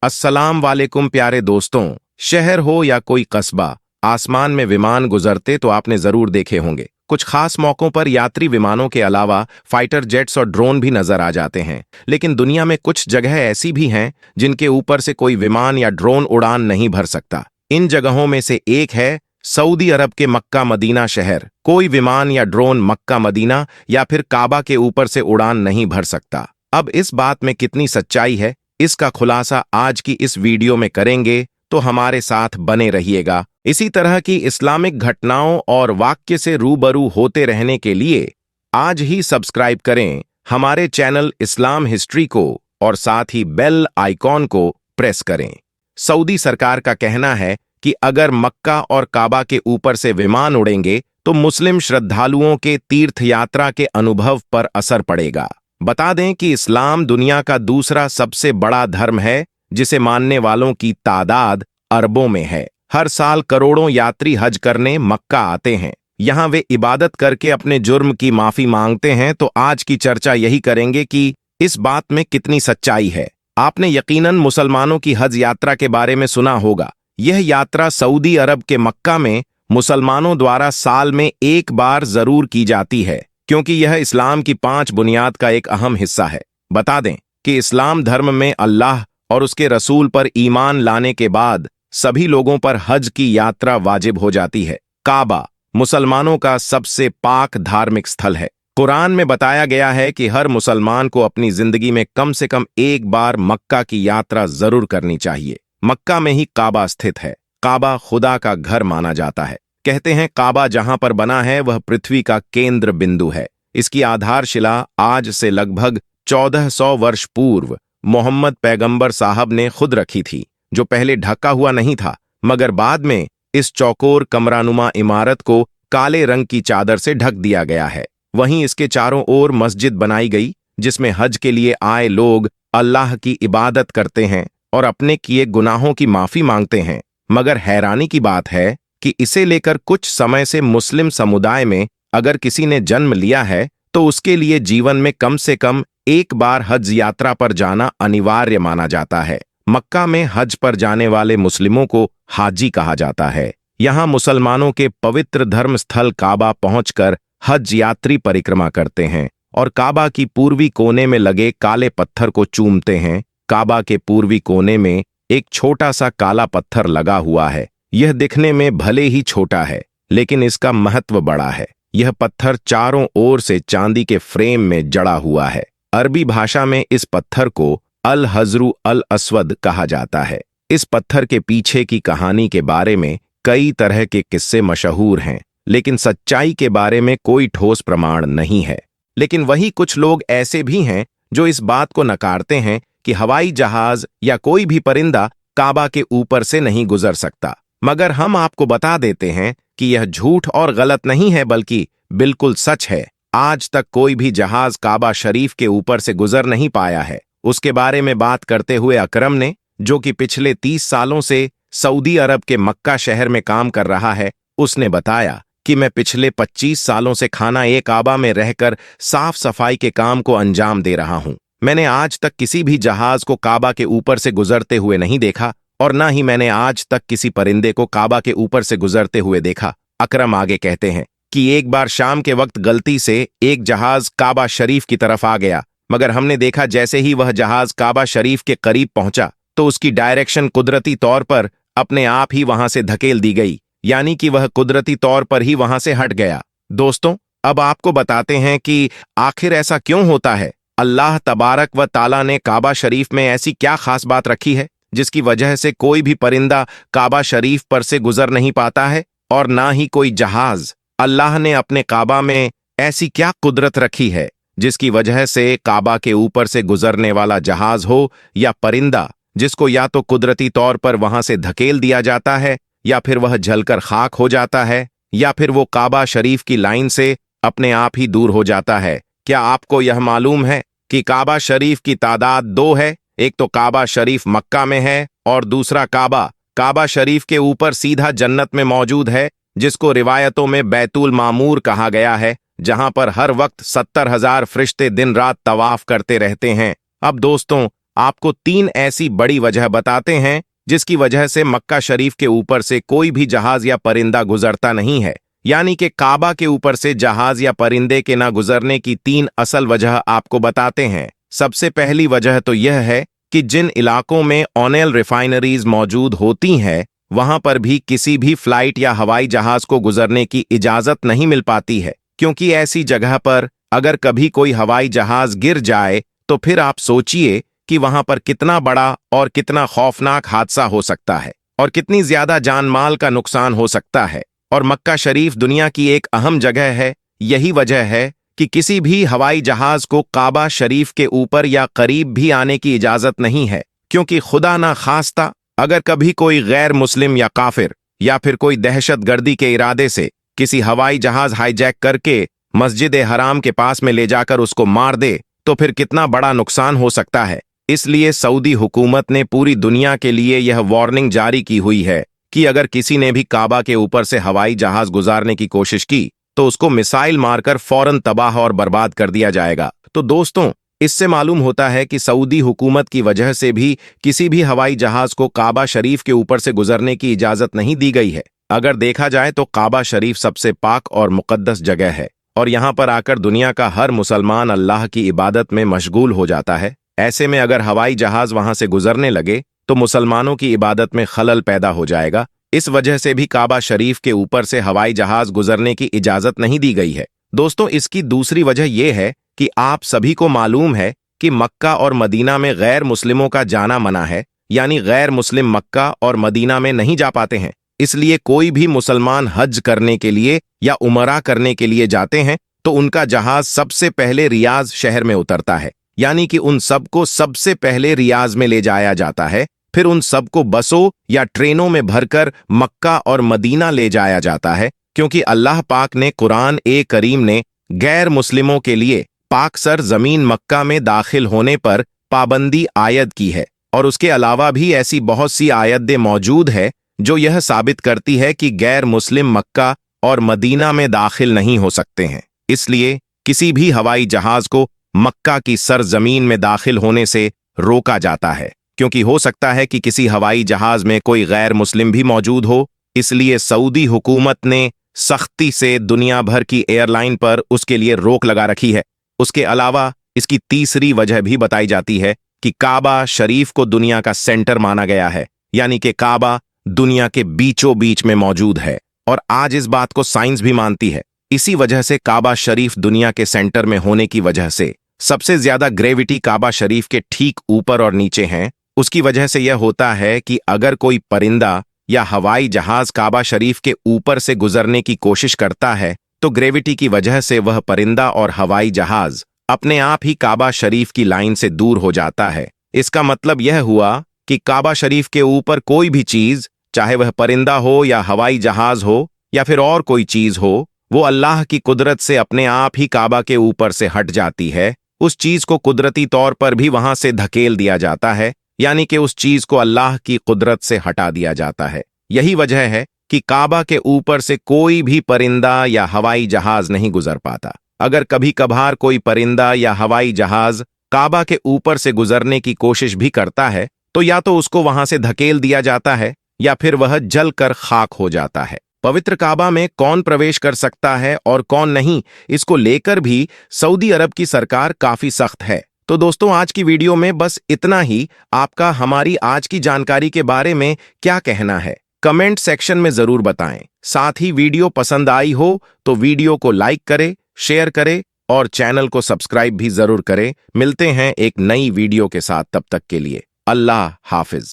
अस्सलाम वालेकुम प्यारे दोस्तों। शहर हो या कोई कस्बा, आसमान में विमान गुजरते तो आपने जरूर देखे होंगे। कुछ खास मौकों पर यात्री विमानों के अलावा फाइटर जेट्स और ड्रोन भी नजर आ जाते हैं। लेकिन दुनिया में कुछ जगह ऐसी भी हैं जिनके ऊपर से कोई विमान या ड्रोन उड़ान नहीं भर सकता। इन जगहों में से एक है सऊदी अरब के मक्का मदीना शहर। कोई विमान या ड्रोन मक्का मदीना या फिर काबा के ऊपर से उड़ान नहीं भर सकता। अब इस बात में कितनी सच्चाई है, इसका खुलासा आज की इस वीडियो में करेंगे, तो हमारे साथ बने रहिएगा। इसी तरह की इस्लामिक घटनाओं और वाक्य से रूबरू होते रहने के लिए आज ही सब्सक्राइब करें हमारे चैनल इस्लाम हिस्ट्री को और साथ ही बेल आइकॉन को प्रेस करें। सऊदी सरकार का कहना है कि अगर मक्का और काबा के ऊपर से विमान उड़ेंगे तो मुस्लिम श्रद्धालुओं के तीर्थ यात्रा के अनुभव पर असर पड़ेगा। बता दें कि इस्लाम दुनिया का दूसरा सबसे बड़ा धर्म है, जिसे मानने वालों की तादाद अरबों में है। हर साल करोड़ों यात्री हज करने मक्का आते हैं। यहाँ वे इबादत करके अपने जुर्म की माफी मांगते हैं। तो आज की चर्चा यही करेंगे कि इस बात में कितनी सच्चाई है। आपने यकीनन मुसलमानों की हज यात्रा के बारे में सुना होगा। यह यात्रा सऊदी अरब के मक्का में मुसलमानों द्वारा साल में एक बार जरूर की जाती है, क्योंकि यह इस्लाम की 5 बुनियाद का एक अहम हिस्सा है। बता दें कि इस्लाम धर्म में अल्लाह और उसके रसूल पर ईमान लाने के बाद सभी लोगों पर हज की यात्रा वाजिब हो जाती है। काबा मुसलमानों का सबसे पाक धार्मिक स्थल है। कुरान में बताया गया है कि हर मुसलमान को अपनी जिंदगी में कम से कम एक बार मक्का की यात्रा जरूर करनी चाहिए। मक्का में ही काबा स्थित है। काबा खुदा का घर माना जाता है। कहते हैं काबा जहां पर बना है वह पृथ्वी का केंद्र बिंदु है। इसकी आधारशिला आज से लगभग 1400 वर्ष पूर्व मोहम्मद पैगंबर साहब ने खुद रखी थी, जो पहले ढका हुआ नहीं था, मगर बाद में इस चौकोर कमरानुमा इमारत को काले रंग की चादर से ढक दिया गया है। वहीं इसके चारों ओर मस्जिद बनाई गई, जिसमें हज के लिए आए लोग अल्लाह की इबादत करते हैं और अपने किए गुनाहों की माफी मांगते हैं। मगर हैरानी की बात है कि इसे लेकर कुछ समय से मुस्लिम समुदाय में अगर किसी ने जन्म लिया है तो उसके लिए जीवन में कम से कम एक बार हज यात्रा पर जाना अनिवार्य माना जाता है। मक्का में हज पर जाने वाले मुस्लिमों को हाजी कहा जाता है। यहाँ मुसलमानों के पवित्र धर्म स्थल काबा पहुंचकर हज यात्री परिक्रमा करते हैं और काबा की पूर्वी कोने में लगे काले पत्थर को चूमते हैं। काबा के पूर्वी कोने में एक छोटा सा काला पत्थर लगा हुआ है। यह दिखने में भले ही छोटा है, लेकिन इसका महत्व बड़ा है। यह पत्थर चारों ओर से चांदी के फ्रेम में जड़ा हुआ है। अरबी भाषा में इस पत्थर को अल हजरू अल अस्वद कहा जाता है। इस पत्थर के पीछे की कहानी के बारे में कई तरह के किस्से मशहूर हैं, लेकिन सच्चाई के बारे में कोई ठोस प्रमाण नहीं है। लेकिन वही कुछ लोग ऐसे भी हैं जो इस बात को नकारते हैं कि हवाई जहाज या कोई भी परिंदा काबा के ऊपर से नहीं गुजर सकता। मगर हम आपको बता देते हैं कि यह झूठ और गलत नहीं है, बल्कि बिल्कुल सच है। आज तक कोई भी जहाज काबा शरीफ के ऊपर से गुजर नहीं पाया है। उसके बारे में बात करते हुए अकरम ने, जो कि पिछले 30 सालों से सऊदी अरब के मक्का शहर में काम कर रहा है, उसने बताया कि मैं पिछले 25 सालों से खाना ए काबा में रहकर साफ सफाई के काम को अंजाम दे रहा हूं। मैंने आज तक किसी भी जहाज को काबा के ऊपर से गुजरते हुए नहीं देखा और न ही मैंने आज तक किसी परिंदे को काबा के ऊपर से गुजरते हुए देखा। अकरम आगे कहते हैं कि एक बार शाम के वक्त गलती से एक जहाज काबा शरीफ की तरफ आ गया, मगर हमने देखा जैसे ही वह जहाज काबा शरीफ के करीब पहुंचा तो उसकी डायरेक्शन कुदरती तौर पर अपने आप ही वहां से धकेल दी गई, यानी कि वह कुदरती तौर पर ही वहां से हट गया। दोस्तों, अब आपको बताते हैं कि आखिर ऐसा क्यों होता है। अल्लाह तबारक व ताला ने काबा शरीफ में ऐसी क्या खास बात रखी है जिसकी वजह से कोई भी परिंदा काबा शरीफ पर से गुजर नहीं पाता है और ना ही कोई जहाज। अल्लाह ने अपने काबा में ऐसी क्या कुदरत रखी है जिसकी वजह से काबा के ऊपर से गुजरने वाला जहाज हो या परिंदा, जिसको या तो कुदरती तौर पर वहां से धकेल दिया जाता है या फिर वह जलकर खाक हो जाता है या फिर वो काबा शरीफ की लाइन से अपने आप ही दूर हो जाता है। क्या आपको यह मालूम है कि काबा शरीफ की तादाद 2 है? एक तो काबा शरीफ मक्का में है और दूसरा काबा शरीफ के ऊपर सीधा जन्नत में मौजूद है, जिसको रिवायतों में बैतुल मामूर कहा गया है, जहां पर हर वक्त 70,000 फरिश्ते दिन रात तवाफ करते रहते हैं। अब दोस्तों, आपको 3 ऐसी बड़ी वजह बताते हैं जिसकी वजह से मक्का शरीफ के ऊपर से कोई भी जहाज या परिंदा गुजरता नहीं है। यानी कि काबा के ऊपर से जहाज या परिंदे के ना गुजरने की 3 असल वजह आपको बताते हैं। सबसे पहली वजह तो यह है कि जिन इलाकों में ऑयल रिफाइनरीज मौजूद होती हैं वहां पर भी किसी भी फ्लाइट या हवाई जहाज को गुजरने की इजाजत नहीं मिल पाती है, क्योंकि ऐसी जगह पर अगर कभी कोई हवाई जहाज गिर जाए तो फिर आप सोचिए कि वहां पर कितना बड़ा और कितना खौफनाक हादसा हो सकता है और कितनी ज्यादा जान माल का नुकसान हो सकता है। और मक्का शरीफ दुनिया की एक अहम जगह है। यही वजह है कि किसी भी हवाई जहाज को काबा शरीफ के ऊपर या करीब भी आने की इजाजत नहीं है, क्योंकि खुदा ना खास्ता अगर कभी कोई गैर मुस्लिम या काफिर या फिर कोई दहशतगर्दी के इरादे से किसी हवाई जहाज हाईजैक करके मस्जिद हराम के पास में ले जाकर उसको मार दे तो फिर कितना बड़ा नुकसान हो सकता है। इसलिए सऊदी हुकूमत ने पूरी दुनिया के लिए यह वार्निंग जारी की हुई है कि अगर किसी ने भी काबा के ऊपर से हवाई जहाज गुजारने की कोशिश की तो उसको मिसाइल मारकर फौरन तबाह और बर्बाद कर दिया जाएगा। तो दोस्तों, इससे मालूम होता है कि सऊदी हुकूमत की वजह से भी किसी भी हवाई जहाज को काबा शरीफ के ऊपर से गुजरने की इजाजत नहीं दी गई है। अगर देखा जाए तो काबा शरीफ सबसे पाक और मुकद्दस जगह है और यहाँ पर आकर दुनिया का हर मुसलमान अल्लाह की इबादत में मशगूल हो जाता है। ऐसे में अगर हवाई जहाज वहां से गुजरने लगे तो मुसलमानों की इबादत में खलल पैदा हो जाएगा। इस वजह से भी काबा शरीफ के ऊपर से हवाई जहाज गुजरने की इजाजत नहीं दी गई है। दोस्तों, इसकी दूसरी वजह यह है कि आप सभी को मालूम है कि मक्का और मदीना में गैर मुस्लिमों का जाना मना है, यानी गैर मुस्लिम मक्का और मदीना में नहीं जा पाते हैं। इसलिए कोई भी मुसलमान हज करने के लिए या उमरा करने के लिए जाते हैं तो उनका जहाज सबसे पहले रियाज शहर में उतरता है, यानी कि उन सबको सबसे पहले रियाज में ले जाया जाता है। फिर उन सबको बसों या ट्रेनों में भरकर मक्का और मदीना ले जाया जाता है, क्योंकि अल्लाह पाक ने कुरान ए करीम ने गैर मुस्लिमों के लिए पाकसर जमीन मक्का में दाखिल होने पर पाबंदी आयद की है। और उसके अलावा भी ऐसी बहुत सी आयतें मौजूद है जो यह साबित करती है कि गैर मुस्लिम मक्का और मदीना में दाखिल नहीं हो सकते हैं। इसलिए किसी भी हवाई जहाज को मक्का की सरजमीन में दाखिल होने से रोका जाता है, क्योंकि हो सकता है कि किसी हवाई जहाज में कोई गैर मुस्लिम भी मौजूद हो। इसलिए सऊदी हुकूमत ने सख्ती से दुनिया भर की एयरलाइन पर उसके लिए रोक लगा रखी है। उसके अलावा इसकी तीसरी वजह भी बताई जाती है कि काबा शरीफ को दुनिया का सेंटर माना गया है, यानी कि काबा दुनिया के बीचों बीच में मौजूद है और आज इस बात को साइंस भी मानती है। इसी वजह से काबा शरीफ दुनिया के सेंटर में होने की वजह से सबसे ज्यादा ग्रेविटी काबा शरीफ के ठीक ऊपर और नीचे हैं। उसकी वजह से यह होता है कि अगर कोई परिंदा या हवाई जहाज काबा शरीफ के ऊपर से गुजरने की कोशिश करता है तो ग्रेविटी की वजह से वह परिंदा और हवाई जहाज अपने आप ही काबा शरीफ की लाइन से दूर हो जाता है। इसका मतलब यह हुआ कि काबा शरीफ के ऊपर कोई भी चीज, चाहे वह परिंदा हो या हवाई जहाज हो या फिर और कोई चीज हो, वो अल्लाह की कुदरत से अपने आप ही काबा के ऊपर से हट जाती है। उस चीज को कुदरती तौर पर भी वहां से धकेल दिया जाता है, यानी कि उस चीज को अल्लाह की कुदरत से हटा दिया जाता है। यही वजह है कि काबा के ऊपर से कोई भी परिंदा या हवाई जहाज नहीं गुजर पाता। अगर कभी कभार कोई परिंदा या हवाई जहाज काबा के ऊपर से गुजरने की कोशिश भी करता है तो या तो उसको वहां से धकेल दिया जाता है या फिर वह जलकर खाक हो जाता है। पवित्र काबा में कौन प्रवेश कर सकता है और कौन नहीं, इसको लेकर भी सऊदी अरब की सरकार काफी सख्त है। तो दोस्तों, आज की वीडियो में बस इतना ही। आपका हमारी आज की जानकारी के बारे में क्या कहना है, कमेंट सेक्शन में जरूर बताएं। साथ ही वीडियो पसंद आई हो तो वीडियो को लाइक करें, शेयर करें और चैनल को सब्सक्राइब भी जरूर करें। मिलते हैं एक नई वीडियो के साथ, तब तक के लिए अल्लाह हाफिज।